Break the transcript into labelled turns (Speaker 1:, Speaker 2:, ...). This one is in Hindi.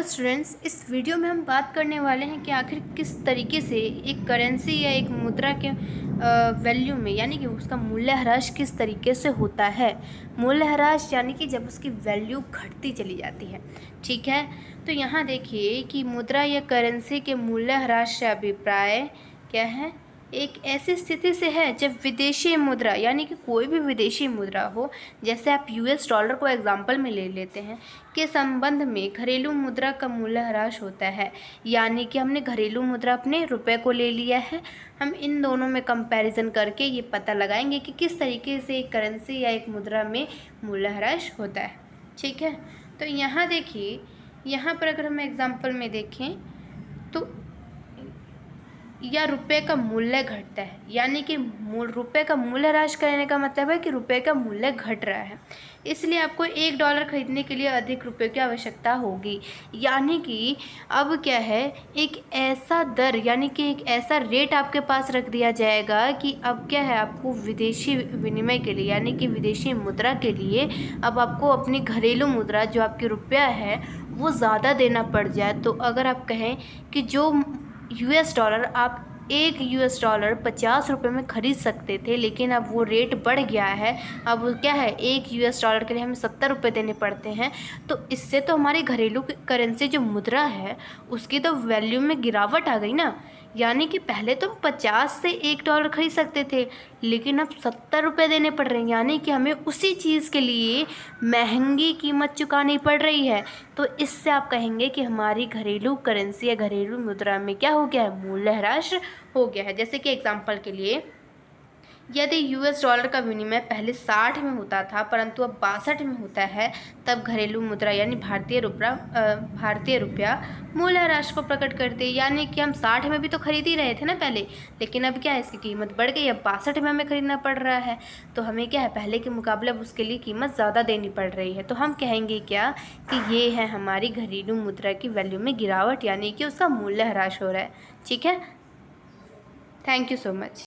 Speaker 1: नमस्कार स्टूडेंट्स, इस वीडियो में हम बात करने वाले हैं कि आखिर किस तरीके से एक करेंसी या एक मुद्रा के वैल्यू में यानी कि उसका मूल्यह्रास किस तरीके से होता है। मूल्यह्रास यानी कि जब उसकी वैल्यू घटती चली जाती है। ठीक है, तो यहाँ देखिए कि मुद्रा या करेंसी के मूल्यह्रास से अभिप्राय क्या है। एक ऐसी स्थिति से है जब विदेशी मुद्रा यानी कि कोई भी विदेशी मुद्रा हो, जैसे आप यूएस डॉलर को एग्जाम्पल में ले लेते हैं, के संबंध में घरेलू मुद्रा का मूल्यह्रास होता है। यानी कि हमने घरेलू मुद्रा अपने रुपए को ले लिया है, हम इन दोनों में कंपैरिजन करके ये पता लगाएंगे कि किस तरीके से एक करेंसी या एक मुद्रा में मूल्यह्रास होता है। ठीक है, तो यहाँ देखिए, यहाँ पर अगर हम एग्जाम्पल में देखें तो या रुपए का मूल्य घटता है, यानी कि रुपए का मूल्यह्रास करने का मतलब है कि रुपए का मूल्य घट रहा है, इसलिए आपको $1 खरीदने के लिए अधिक रुपए की आवश्यकता होगी। यानी कि अब क्या है, एक ऐसा दर यानी कि एक ऐसा रेट आपके पास रख दिया जाएगा कि अब क्या है, आपको विदेशी विनिमय के लिए यानी कि विदेशी मुद्रा के लिए अब आपको अपनी घरेलू मुद्रा जो आपकी रुपया है वो ज़्यादा देना पड़ जाए। तो अगर आप कहें कि जो यूएस डॉलर आप $1 50 में ख़रीद सकते थे, लेकिन अब वो रेट बढ़ गया है, अब वो क्या है, $1 के लिए हमें ₹70 देने पड़ते हैं। तो इससे तो हमारी घरेलू करेंसी जो मुद्रा है उसकी तो वैल्यू में गिरावट आ गई ना। यानी कि पहले तो हम 50 से $1 खरीद सकते थे, लेकिन अब ₹70 देने पड़ रहे हैं, यानी कि हमें उसी चीज़ के लिए महंगी कीमत चुकानी पड़ रही है। तो इससे आप कहेंगे कि हमारी घरेलू करेंसी या घरेलू मुद्रा में क्या हो गया है, मूल्यह्रास हो गया है। जैसे कि एग्जाम्पल के लिए, यदि यूएस डॉलर का विनिमय पहले 60 में होता था परंतु अब 62 में होता है, तब घरेलू मुद्रा यानी भारतीय रुपया मूल्यह्रास को प्रकट करते। यानी कि हम 60 में भी तो खरीद ही रहे थे ना पहले, लेकिन अब क्या है, इसकी कीमत बढ़ गई, अब 62 में हमें खरीदना पड़ रहा है। तो हमें क्या है, पहले के मुकाबले अब उसके लिए कीमत ज़्यादा देनी पड़ रही है। तो हम कहेंगे क्या कि ये है हमारी घरेलू मुद्रा की वैल्यू में गिरावट, यानी कि उसका मूल्यह्रास हो रहा है। ठीक है, थैंक यू सो मच।